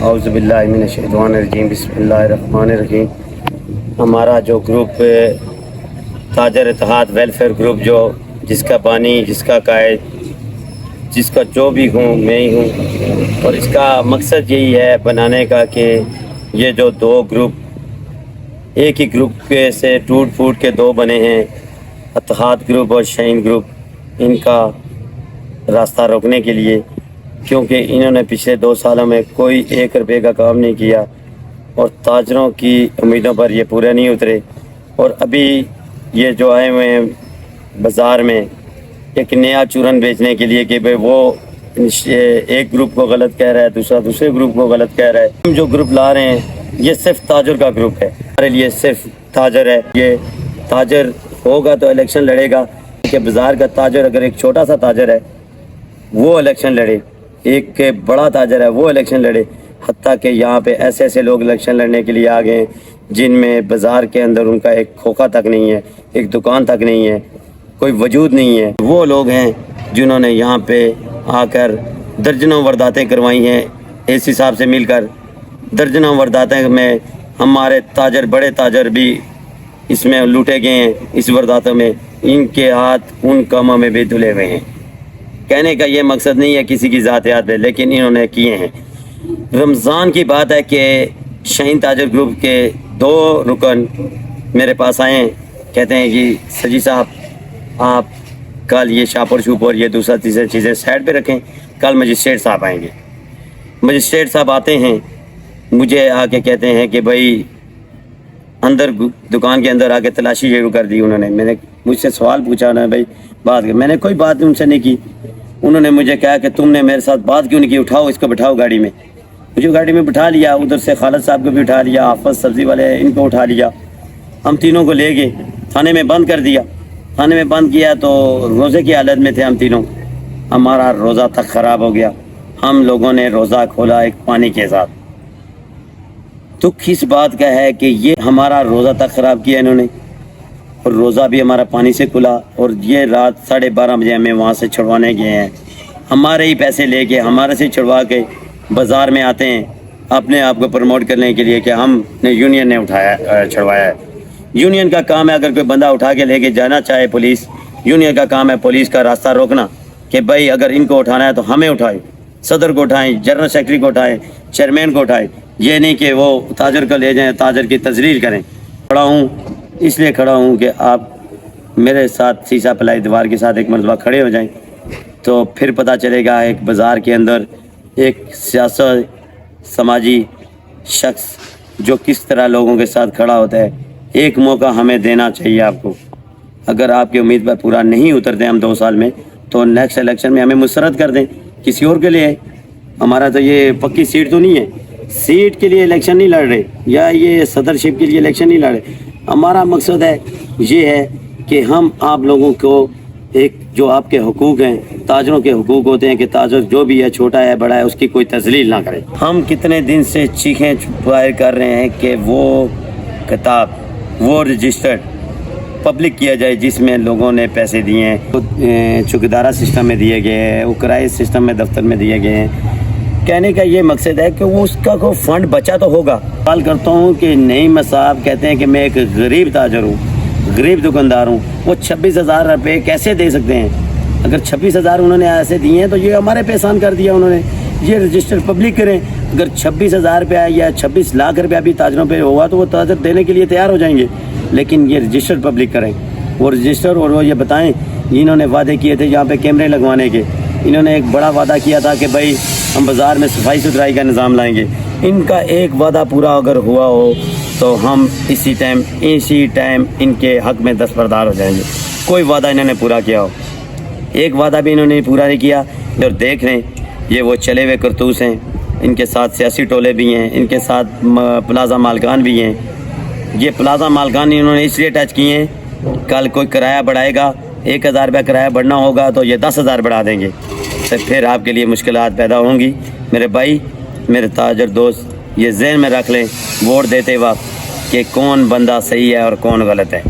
اعوذ باللہ من الشیطان الرجیم، بسم اللہ الرحمن الرحیم۔ ہمارا جو گروپ تاجر اتحاد ویلفیئر گروپ، جو جس کا بانی، جس کا قائد، جس کا جو بھی ہوں میں ہی ہوں، اور اس کا مقصد یہی ہے بنانے کا کہ یہ جو دو گروپ ایک ہی گروپ کے سے ٹوٹ پھوٹ کے دو بنے ہیں، اتحاد گروپ اور شاہین گروپ، ان کا راستہ روکنے کے لیے، کیونکہ انہوں نے پچھلے 2 سالوں میں کوئی 1 روپے کا کام نہیں کیا اور تاجروں کی امیدوں پر یہ پورے نہیں اترے، اور ابھی یہ جو آئے ہوئے ہیں بازار میں ایک نیا چورن بیچنے کے لیے کہ بھئی وہ ایک گروپ کو غلط کہہ رہا ہے، دوسرے گروپ کو غلط کہہ رہا ہے۔ ہم جو گروپ لا رہے ہیں یہ صرف تاجر کا گروپ ہے، ہمارے لیے صرف تاجر ہے۔ یہ تاجر ہوگا تو الیکشن لڑے گا، کہ بازار کا تاجر اگر ایک چھوٹا سا تاجر ہے وہ الیکشن لڑے، ایک بڑا تاجر ہے وہ الیکشن لڑے، حتیٰ کہ یہاں پہ ایسے لوگ الیکشن لڑنے کے لیے آ گئے ہیں جن میں بازار کے اندر ان کا ایک کھوکھا تک نہیں ہے، ایک دکان تک نہیں ہے، کوئی وجود نہیں ہے۔ وہ لوگ ہیں جنہوں نے یہاں پہ آ کر درجنوں وارداتیں کروائی ہیں، اے سی صاحب سے مل کر درجنوں وارداتیں میں ہمارے تاجر، بڑے تاجر بھی اس میں لوٹے گئے ہیں، اس وارداتوں میں ان کے ہاتھ ان کاموں میں بھی دھلے ہوئے ہیں۔ کہنے کا یہ مقصد نہیں ہے کسی کی ذاتیات ہے، لیکن انہوں نے کیے ہیں۔ رمضان کی بات ہے کہ شاہین تاجر گروپ کے 2 رکن میرے پاس آئے ہیں، کہتے ہیں کہ سجی صاحب آپ کل یہ شاپور شوپور یہ دوسرا تیسرا چیزیں سائڈ پہ رکھیں، کل مجسٹریٹ صاحب آئیں گے۔ مجسٹریٹ صاحب آتے ہیں، مجھے آ کے کہتے ہیں کہ بھائی اندر دکان کے اندر آ کے تلاشی شروع کر دی انہوں نے۔ میں نے مجھ سے سوال پوچھا نا بھائی بات، میں نے کوئی بات ان سے نہیں کی۔ انہوں نے مجھے کہا کہ تم نے میرے ساتھ بات کیوں نہیں کی، اٹھاؤ اس کو، بٹھاؤ گاڑی میں۔ مجھے گاڑی میں بٹھا لیا، ادھر سے خالد صاحب کو بھی اٹھا لیا، حافظ سبزی والے ان کو اٹھا لیا، ہم تینوں کو لے گئے تھانے میں بند کر دیا۔ تھانے میں بند کیا تو روزے کی حالت میں تھے ہم تینوں، ہمارا روزہ تک خراب ہو گیا۔ ہم لوگوں نے روزہ کھولا ایک پانی کے ساتھ۔ دکھ اس بات کا ہے کہ یہ ہمارا روزہ تک خراب کیا انہوں نے، اور روزہ بھی ہمارا پانی سے کھلا، اور یہ رات 12:30 بجے ہمیں وہاں سے چھڑوانے گئے ہیں۔ ہمارے ہی پیسے لے کے ہمارے سے چھڑوا کے بازار میں آتے ہیں اپنے آپ کو پروموٹ کرنے کے لیے کہ ہم نے یونین نے چھڑوایا ہے۔ یونین کا کام ہے اگر کوئی بندہ اٹھا کے لے کے جانا چاہے پولیس، یونین کا کام ہے پولیس کا راستہ روکنا، کہ بھائی اگر ان کو اٹھانا ہے تو ہمیں اٹھائے، صدر کو اٹھائیں، جنرل سیکرٹری کو اٹھائیں، چیئرمین کو اٹھائیں، یہ نہیں کہ وہ تاجر کو لے جائیں، تاجر کی تذلیل کریں۔ کھڑا ہوں اس لیے کھڑا ہوں کہ آپ میرے ساتھ سیسا پلائی دیوار کے ساتھ ایک مرتبہ کھڑے ہو جائیں، تو پھر پتہ چلے گا ایک بازار کے اندر ایک سیاست سماجی شخص جو کس طرح لوگوں کے ساتھ کھڑا ہوتا ہے۔ ایک موقع ہمیں دینا چاہیے آپ کو، اگر آپ کی امید پر پورا نہیں اترتے ہم 2 سال میں، تو نیکسٹ الیکشن میں ہمیں مسرت کر دیں کسی اور کے لیے۔ ہمارا تو یہ پکی سیٹ تو نہیں ہے، سیٹ کے لیے الیکشن نہیں لڑ رہے، یا یہ صدرشپ کے لیے الیکشن نہیں لڑ رہے۔ ہمارا مقصد ہے یہ ہے کہ ہم آپ لوگوں کو ایک جو آپ کے حقوق ہیں، تاجروں کے حقوق ہوتے ہیں کہ تاجر جو بھی ہے، چھوٹا ہے بڑا ہے، اس کی کوئی تذلیل نہ کرے۔ ہم کتنے دن سے چیخیں پکار کر رہے ہیں کہ وہ کتاب، وہ رجسٹرڈ پبلک کیا جائے جس میں لوگوں نے پیسے دیے ہیں، چوکیدارہ سسٹم میں دیے گئے ہیں، اکرائی سسٹم میں دفتر میں دیے گئے ہیں۔ کہنے کا یہ مقصد ہے کہ وہ اس کا کوئی فنڈ بچا تو ہوگا۔ سوال کرتا ہوں کہ نعیم صاحب کہتے ہیں کہ میں ایک غریب تاجر ہوں، غریب دکاندار ہوں، وہ 26,000 روپے کیسے دے سکتے ہیں؟ اگر 26,000 انہوں نے ایسے دیے ہیں تو یہ ہمارے پہ احسان کر دیا انہوں نے۔ یہ رجسٹر پبلک کریں، اگر 26,000 روپیہ یا 26 لاکھ روپیہ بھی تاجروں پہ ہوا تو وہ تاجر دینے کے لیے تیار ہو جائیں گے، لیکن یہ رجسٹر پبلک کریں، وہ رجسٹر، اور وہ یہ بتائیں انہوں نے وعدے کیے تھے یہاں پہ کیمرے لگوانے کے، انہوں نے ایک بڑا وعدہ کیا تھا کہ بھائی ہم بازار میں صفائی ستھرائی کا نظام لائیں گے۔ ان کا ایک وعدہ پورا اگر ہوا ہو تو ہم اسی ٹائم ان کے حق میں دستبردار ہو جائیں گے۔ کوئی وعدہ انہوں نے پورا کیا ہو، ایک وعدہ بھی انہوں نے پورا نہیں کیا۔ اور دیکھ رہے ہیں یہ وہ چلے ہوئے کرتوس ہیں، ان کے ساتھ سیاسی ٹولے بھی ہیں، ان کے ساتھ پلازا مالکان بھی ہیں۔ یہ پلازا مالکان انہوں نے اس لیے ٹچ کیے ہیں، کل کوئی کرایہ بڑھائے گا، 1,000 روپیہ کرایہ بڑھنا ہوگا تو یہ 10,000 بڑھا دیں گے، تو پھر آپ کے لیے مشکلات پیدا ہوں گی۔ میرے بھائی، میرے تاجر دوست، یہ ذہن میں رکھ لیں ووٹ دیتے وقت کہ کون بندہ صحیح ہے اور کون غلط ہے۔